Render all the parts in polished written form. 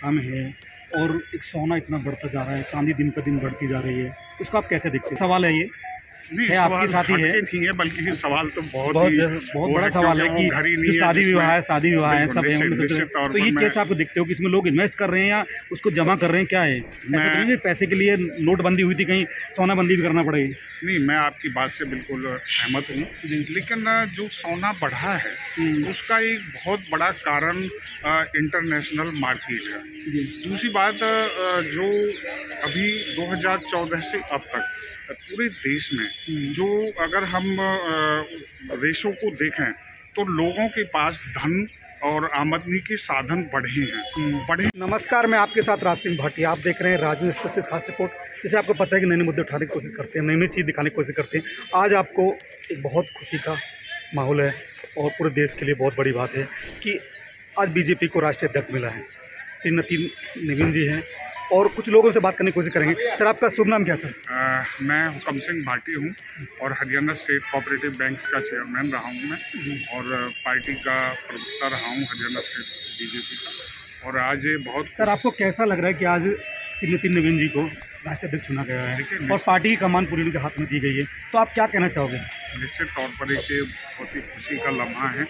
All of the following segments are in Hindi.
कम है और एक सोना इतना बढ़ता जा रहा है, चांदी दिन पर दिन बढ़ती जा रही है, उसको आप कैसे देखते हैं? सवाल है ये नहीं, है सवाल आपके साथ ही है, नहीं है, बल्कि सवाल तो बहुत बहुत बड़ा सवाल है कि जो शादी विवाह है सब है, तो ये कैसे आपको देखते हो कि इसमें लोग इन्वेस्ट कर रहे हैं या उसको जमा कर रहे हैं, क्या है? ऐसा तो नहीं पैसे के लिए नोटबंदी हुई थी, कहीं सोना बंदी भी करना पड़ेगी? नहीं, मैं आपकी बात से बिल्कुल सहमत हूँ, लेकिन जो सोना बढ़ा है उसका एक बहुत बड़ा कारण इंटरनेशनल मार्केट है। दूसरी बात, जो अभी 2014 से अब तक पूरे देश में जो अगर हम रेशो को देखें तो लोगों के पास धन और आमदनी के साधन बढ़े। नमस्कार, मैं आपके साथ राज सिंह भाटिया। आप देख रहे हैं राजू एक्सप्रेस खास रिपोर्ट। जैसे आपको पता है कि नए नए मुद्दे उठाने की कोशिश करते हैं, नई नई चीज़ दिखाने की कोशिश करते हैं। आज आपको एक बहुत खुशी का माहौल है और पूरे देश के लिए बहुत बड़ी बात है कि आज बीजेपी को राष्ट्रीय अध्यक्ष मिला है। श्री नितिन नवीन जी हैं और कुछ लोगों से बात करने की कोशिश करेंगे। सर, आपका शुभ नाम क्या सर? मैं हुकम सिंह भाटी हूँ और हरियाणा स्टेट कोऑपरेटिव बैंक का चेयरमैन रहा हूँ मैं, और पार्टी का प्रवक्ता रहा हूँ हरियाणा स्टेट बीजेपी का। और आज ये बहुत सर, आपको कैसा लग रहा है कि आज श्री नितिन नवीन जी को राष्ट्रीय अध्यक्ष चुना गया है और पार्टी की कमान पूरी उनके हाथ में दी गई है, तो आप क्या कहना चाहोगे? निश्चित तौर पर एक बहुत ही खुशी का लम्हा है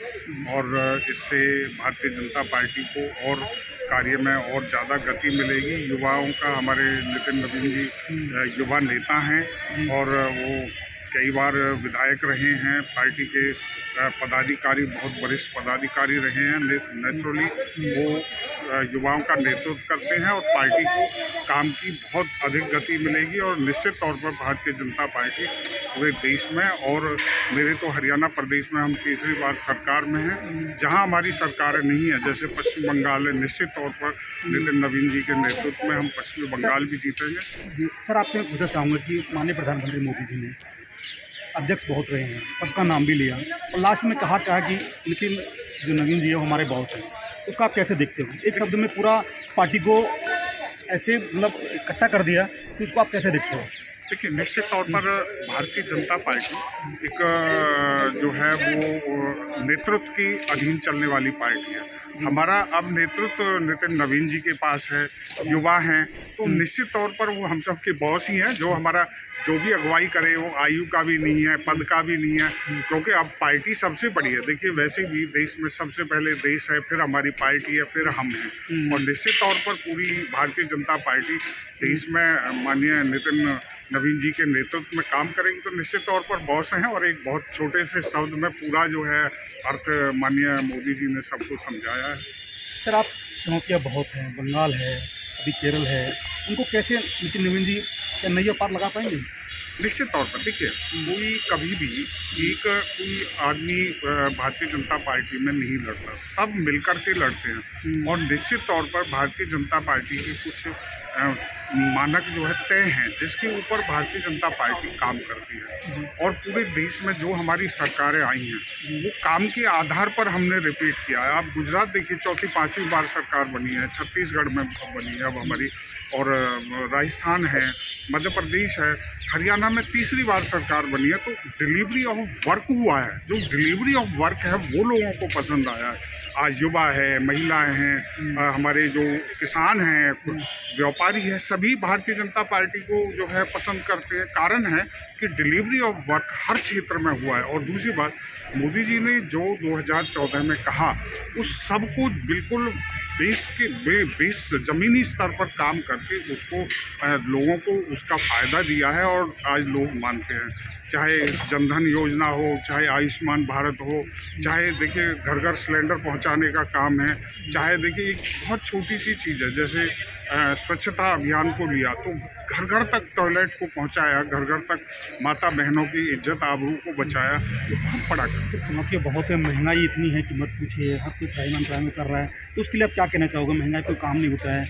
और इससे भारतीय जनता पार्टी को और कार्य में और ज़्यादा गति मिलेगी। युवाओं का, हमारे नितिन नवीन जी युवा नेता हैं और वो कई बार विधायक रहे हैं, पार्टी के पदाधिकारी, बहुत वरिष्ठ पदाधिकारी रहे हैं। नेचुरली वो युवाओं का नेतृत्व करते हैं और पार्टी को काम की बहुत अधिक गति मिलेगी और निश्चित तौर पर भारतीय जनता पार्टी पूरे देश में, और मेरे तो हरियाणा प्रदेश में हम तीसरी बार सरकार में हैं। जहां हमारी सरकारें नहीं है, जैसे पश्चिम बंगाल है, निश्चित तौर पर नितिन नवीन जी के नेतृत्व में हम पश्चिम बंगाल भी जीतेंगे। सर, आपसे मैं पूछना चाहूँगा कि माननीय प्रधानमंत्री मोदी जी ने अध्यक्ष बहुत रहे हैं, सबका नाम भी लिया और लास्ट में कहा कि नितिन जो नवीन जी है वो हमारे बॉस हैं, उसको आप कैसे देखते हो? एक शब्द में पूरा पार्टी को ऐसे मतलब इकट्ठा कर दिया, तो उसको आप कैसे देखते हो? देखिए, निश्चित तौर पर भारतीय जनता पार्टी एक जो है वो नेतृत्व के अधीन चलने वाली पार्टी है। हमारा अब नेतृत्व नितिन नवीन जी के पास है, युवा हैं, तो निश्चित तौर पर वो हम सब के बॉस ही हैं। जो हमारा जो भी अगुवाई करे वो आयु का भी नहीं है, पद का भी नहीं है, क्योंकि अब पार्टी सबसे बड़ी है। देखिए, वैसे भी देश में सबसे पहले देश है, फिर हमारी पार्टी है, फिर हम हैं, और निश्चित तौर पर पूरी भारतीय जनता पार्टी देश में माननीय नितिन नवीन जी के नेतृत्व में काम करेंगे, तो निश्चित तौर पर बॉस हैं। और एक बहुत छोटे से शब्द में पूरा जो है अर्थ माननीय मोदी जी ने सबको समझाया है। सर, आप चुनौतियाँ बहुत हैं, बंगाल है, अभी केरल है, उनको कैसे नितिन नवीन जी क्या नैया पार लगा पाएंगे? निश्चित तौर पर देखिए, कोई कभी भी कोई आदमी भारतीय जनता पार्टी में नहीं लड़ता, सब मिलकर के लड़ते हैं। और निश्चित तौर पर भारतीय जनता पार्टी के कुछ मानक जो है तय हैं, जिसके ऊपर भारतीय जनता पार्टी काम करती है। और पूरे देश में जो हमारी सरकारें आई हैं वो काम के आधार पर हमने रिपीट किया है। आप गुजरात देखिए, चौथी पांचवी बार सरकार बनी है, छत्तीसगढ़ में बनी है अब हमारी, और राजस्थान है, मध्य प्रदेश है, हरियाणा में तीसरी बार सरकार बनी है। तो डिलीवरी ऑफ वर्क हुआ है, जो डिलीवरी ऑफ वर्क है वो लोगों को पसंद आया है। आज युवा है, महिलाएं हैं, हमारे जो किसान हैं, व्यापारी है, सभी भारतीय जनता पार्टी को जो है पसंद करते हैं। कारण है कि डिलीवरी ऑफ वर्क हर क्षेत्र में हुआ है। और दूसरी बात, मोदी जी ने जो 2014 में कहा उस सब को बिल्कुल बेस ज़मीनी स्तर पर काम करके उसको लोगों को उसका फ़ायदा दिया है और आज लोग मानते हैं। चाहे जनधन योजना हो, चाहे आयुष्मान भारत हो, चाहे देखिए घर घर सिलेंडर पहुंचाने का काम है, चाहे देखिए एक बहुत छोटी सी चीज़ है, जैसे स्वच्छता अभियान को लिया तो घर घर तक टॉयलेट को पहुंचाया, घर घर तक माता बहनों की इज्जत आबरू को बचाया, तो बहुत बड़ा काम। सर, चुनौतियाँ बहुत है, महंगाई इतनी है कि मत पूछिए, हर कोई प्राइवेट कर रहा है, तो उसके लिए आप क्या कहना चाहोगे? महंगाई कोई काम नहीं होता है,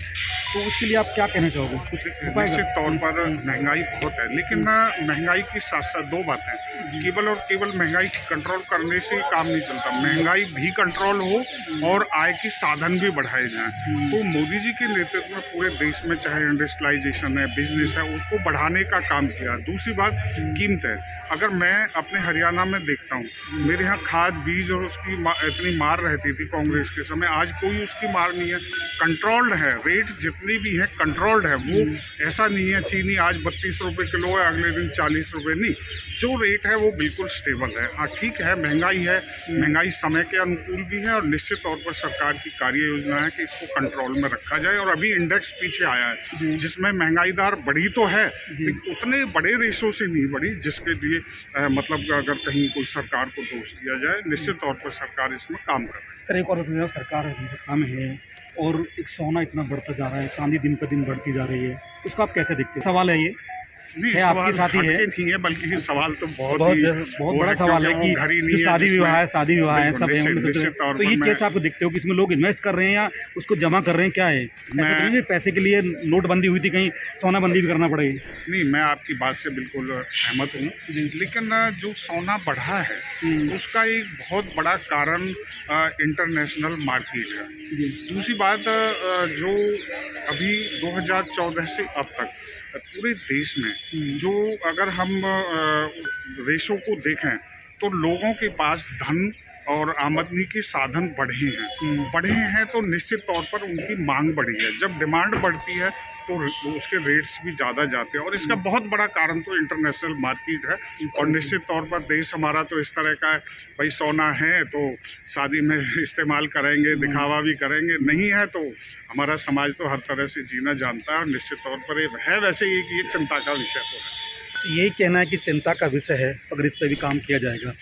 तो उसके लिए आप क्या कहना चाहोगे? कुछ निश्चित तौर पर महंगाई बहुत है, लेकिन महंगाई के साथ साथ दो बातें, केवल और केवल महंगाई कंट्रोल करने से काम नहीं चलता, महंगाई भी कंट्रोल हो और आय के साधन भी बढ़ाए जाएं। तो मोदी जी के नेतृत्व में पूरे देश में चाहे इंडस्ट्रियलाइजेशन है, बिजनेस है, उसको बढ़ाने का काम किया। दूसरी बात, कीमत है। अगर मैं अपने हरियाणा में देखता हूँ, मेरे यहाँ खाद बीज और उसकी इतनी मार रहती थी कांग्रेस के समय, आज कोई उसकी मार बाजार नहीं है, कंट्रोल्ड है, रेट जितनी भी है कंट्रोल्ड है। वो ऐसा नहीं है चीनी आज 32 रुपये किलो है, अगले दिन 40 रुपये, नहीं, जो रेट है वो बिल्कुल स्टेबल है। हाँ ठीक है, महंगाई है, महंगाई समय के अनुकूल भी है और निश्चित तौर पर सरकार की कार्य योजना है कि इसको कंट्रोल में रखा जाए। और अभी इंडेक्स पीछे आया है जिसमें महंगाई दर बढ़ी तो है लेकिन उतने बड़े रेशो से नहीं बढ़ी जिसके लिए मतलब अगर कहीं कोई सरकार को दोष दिया जाए। निश्चित तौर पर सरकार इसमें काम कर रही है। सर एक और सरकार अभी सत्ता में है और एक सोना इतना बढ़ता जा रहा है, चांदी दिन पर दिन बढ़ती जा रही है, उसको आप कैसे देखते हैं? सवाल है ये नहीं, है आपके साथ ही है, नहीं है, बल्कि सवाल तो बहुत बड़ा सवाल है कि शादी विवाह है सब है, तो ये कैसे आपको देखते हो कि इसमें लोग इन्वेस्ट कर रहे हैं या उसको जमा कर रहे हैं, क्या है? ऐसा तो नहीं पैसे के लिए नोटबंदी हुई थी, कहीं सोना बंदी भी करना पड़ेगी? नहीं, मैं आपकी बात से बिल्कुल सहमत हूँ, लेकिन जो सोना बढ़ा है उसका एक बहुत बड़ा कारण इंटरनेशनल मार्केट है। दूसरी बात, जो अभी 2014 से अब तक पूरे देश में जो अगर हम रेशो को देखें तो लोगों के पास धन और आमदनी के साधन बढ़े हैं तो निश्चित तौर पर उनकी मांग बढ़ी है। जब डिमांड बढ़ती है तो उसके रेट्स भी ज़्यादा जाते हैं और इसका बहुत बड़ा कारण तो इंटरनेशनल मार्केट है। और निश्चित तौर पर देश हमारा तो इस तरह का है, भाई सोना है तो शादी में इस्तेमाल करेंगे, दिखावा भी करेंगे, नहीं है तो हमारा समाज तो हर तरह से जीना जानता है। और निश्चित तौर पर है वैसे ही कि ये चिंता का विषय तो है। यही कहना है कि चिंता का विषय है, अगर इस पर भी काम किया जाएगा।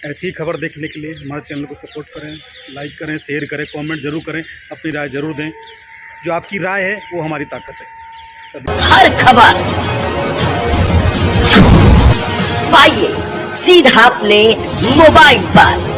ऐसी ही खबर देखने के लिए हमारे चैनल को सपोर्ट करें, लाइक करें, शेयर करें, कमेंट जरूर करें, अपनी राय जरूर दें। जो आपकी राय है वो हमारी ताकत है। हर खबर पाइए सीधा अपने मोबाइल पर।